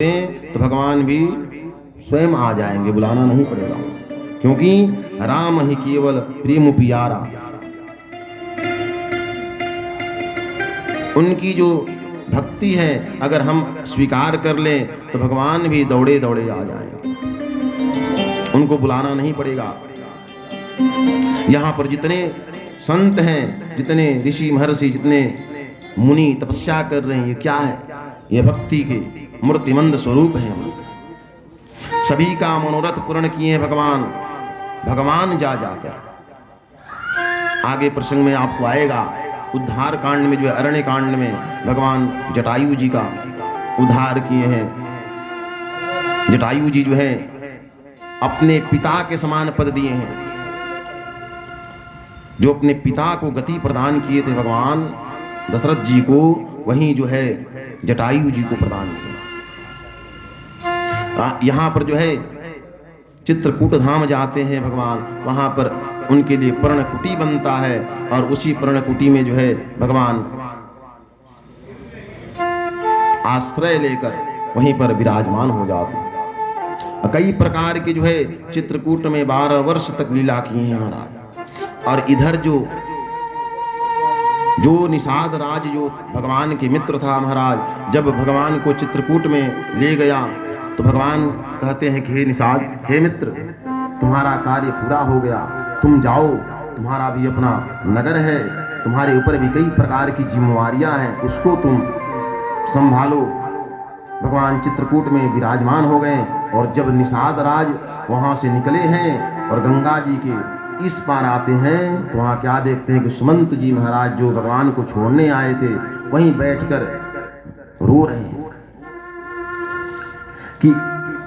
दें तो भगवान भी स्वयं आ जाएंगे, बुलाना नहीं पड़ेगा, क्योंकि राम ही केवल प्रेम प्यारा। उनकी जो भक्ति है अगर हम स्वीकार कर लें तो भगवान भी दौड़े दौड़े आ जाएंगे, उनको बुलाना नहीं पड़ेगा। यहाँ पर जितने संत हैं, जितने ऋषि महर्षि, जितने मुनि तपस्या कर रहे हैं, ये क्या है? ये भक्ति के मूर्तिमंत स्वरूप हैं। सभी का मनोरथ पूर्ण किए हैं भगवान जा जाकर। आगे प्रसंग में आपको आएगा, उद्धार कांड में जो है, अरण्य कांड में भगवान जटायु जी का उद्धार किए हैं। जटायु जी जो है अपने पिता के समान पद दिए हैं, जो अपने पिता को गति प्रदान किए थे भगवान दशरथ जी को, वहीं जो है जटायु जी को प्रदान किया। यहाँ पर जो है चित्रकूट धाम जाते हैं भगवान, वहां पर उनके लिए पर्णकुटी बनता है और उसी पर्णकुटी में जो है भगवान आश्रय लेकर वहीं पर विराजमान हो जाते हैं। कई प्रकार के जो है चित्रकूट में 12 वर्ष तक लीला की है महाराज। और इधर जो निषाद राज जो भगवान के मित्र था महाराज, जब भगवान को चित्रकूट में ले गया तो भगवान कहते हैं कि हे निषाद, हे मित्र, तुम्हारा कार्य पूरा हो गया, तुम जाओ, तुम्हारा भी अपना नगर है, तुम्हारे ऊपर भी कई प्रकार की जिम्मेवारियां हैं, उसको तुम संभालो। भगवान चित्रकूट में विराजमान हो गए और जब निषाद राज वहां से निकले हैं और गंगा जी के इस पार आते हैं तो वहां क्या देखते हैं कि सुमंत जी महाराज जो भगवान को छोड़ने आए थे वहीं बैठकर रो रहे हैं। कि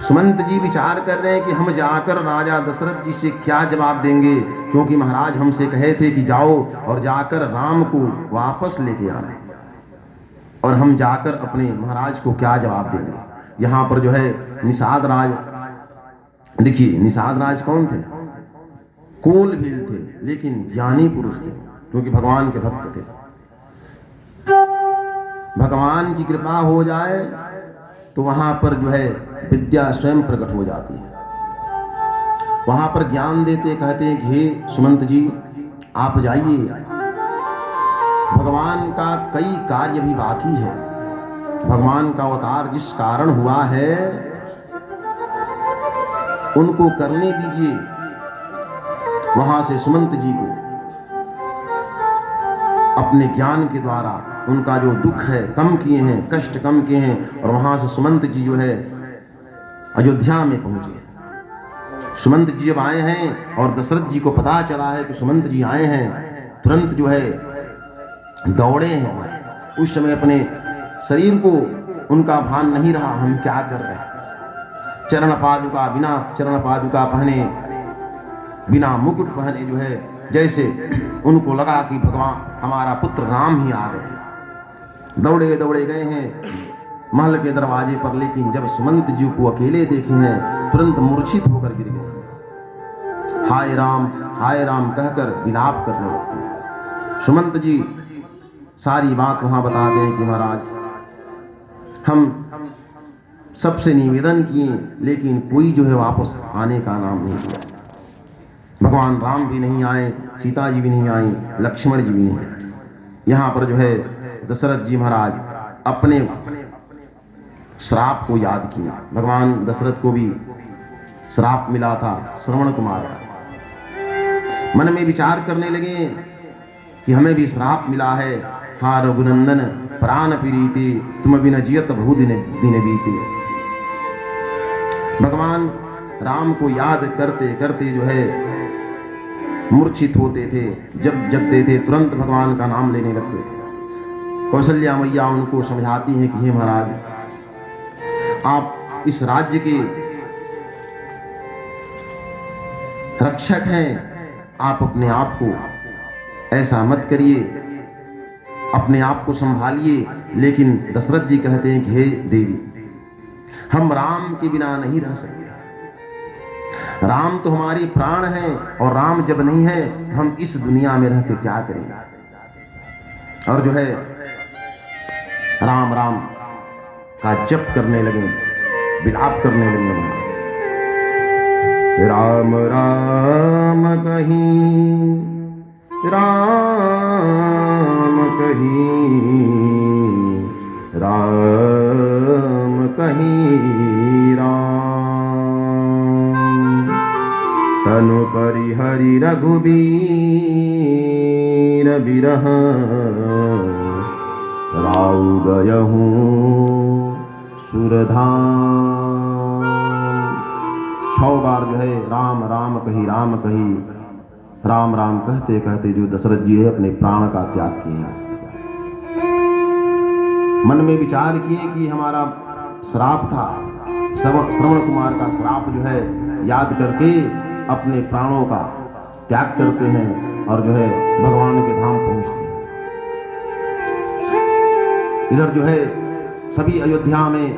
सुमंत जी विचार कर रहे हैं कि हम जाकर राजा दशरथ जी से क्या जवाब देंगे, क्योंकि महाराज हमसे कहे थे कि जाओ और जाकर राम को वापस लेके आना, और हम जाकर अपने महाराज को क्या जवाब देंगे। यहाँ पर जो है निषाद राज, देखिए निषाद राज कौन थे? कोल भील थे, लेकिन ज्ञानी पुरुष थे, क्योंकि भगवान के भक्त थे। भगवान की कृपा हो जाए तो वहां पर जो है विद्या स्वयं प्रकट हो जाती है। वहां पर ज्ञान देते कहते हैं कि हे सुमंत जी, आप जाइए, भगवान का कई कार्य भी बाकी है, भगवान का अवतार जिस कारण हुआ है उनको करने दीजिए। वहां से सुमंत जी को अपने ज्ञान के द्वारा उनका जो दुख है कम किए हैं, कष्ट कम किए हैं, और वहां से सुमंत जी जो है अयोध्या में पहुंचे। सुमंत जी जब आए हैं और दशरथ जी को पता चला है कि सुमंत जी आए हैं, तुरंत जो है दौड़े हैं। उस समय अपने शरीर को उनका भान नहीं रहा, हम क्या कर रहे हैं। चरण पादुका, बिना चरण पादुका पहने, बिना मुकुट पहने जो है, जैसे उनको लगा कि भगवान हमारा पुत्र राम ही आ गए। दौड़े दौड़े गए हैं महल के दरवाजे पर, लेकिन जब सुमंत जी को अकेले देखे हैं तुरंत मूर्छित होकर गिर गए। हाय राम कहकर विलाप करने लगते हैं। सुमंत जी सारी बात वहां बताते हैं कि महाराज हम सबसे निवेदन किए, लेकिन कोई जो है वापस आने का नाम नहीं लिया। भगवान राम भी नहीं आए, सीता जी भी नहीं आई, लक्ष्मण जी भी नहीं आए। यहाँ पर जो है दशरथ जी महाराज अपने श्राप को याद किया। भगवान दशरथ को भी श्राप मिला था श्रवण कुमार का। मन में विचार करने लगे कि हमें भी श्राप मिला है। हाँ रघुनंदन प्राण प्रीति तुम बिन जियत बहु दिन बीते। भगवान राम को याद करते करते जो है मूर्छित होते थे, जब जगते थे तुरंत भगवान का नाम लेने लगते थे। कौशल्या मैया उनको समझाती हैं कि हे महाराज, आप इस राज्य के रक्षक हैं, आप अपने आप को ऐसा मत करिए, अपने आप को संभालिए। लेकिन दशरथ जी कहते हैं कि हे देवी, हम राम के बिना नहीं रह सकते, राम तो हमारी प्राण है, और राम जब नहीं है तो हम इस दुनिया में रह के क्या करेंगे। और जो है राम राम का जप करने लगे। विलाप करने लगे। राम राम कहीं, राम कहीं, राम कहीं राम। तनु परिहरि रघुबीर बिरह, राउ गयहूँ सुरधाम। 6 बार जो है राम राम कही, राम कही, राम राम कहते कहते जो दशरथ जी है अपने प्राण का त्याग किए। मन में विचार किए कि हमारा श्राप था, श्रवण कुमार का श्राप जो है याद करके अपने प्राणों का त्याग करते हैं और जो है भगवान के धाम पहुंचते हैं। इधर जो है सभी अयोध्या में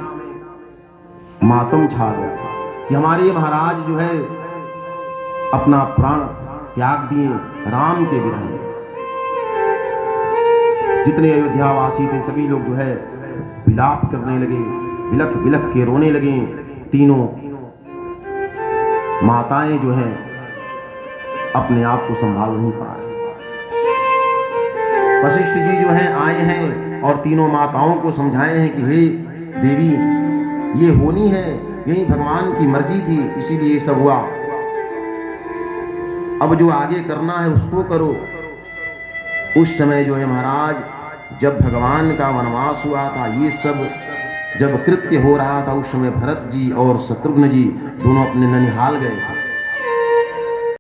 मातम छा गया कि हमारे महाराज जो है अपना प्राण त्याग दिए राम के विरह में। जितने अयोध्यावासी थे सभी लोग जो है विलाप करने लगे, बिलख बिलख के रोने लगे। तीनों माताएं जो हैं अपने आप को संभाल नहीं पा रही। वशिष्ठ जी जो हैं आए हैं और तीनों माताओं को समझाए हैं कि हे देवी, ये होनी है, यही भगवान की मर्जी थी, इसीलिए सब हुआ। अब जो आगे करना है उसको करो। उस समय जो है महाराज, जब भगवान का वनवास हुआ था, ये सब जब कृत्य हो रहा था, उस समय भरत जी और शत्रुघ्न जी दोनों अपने ननिहाल गए थे।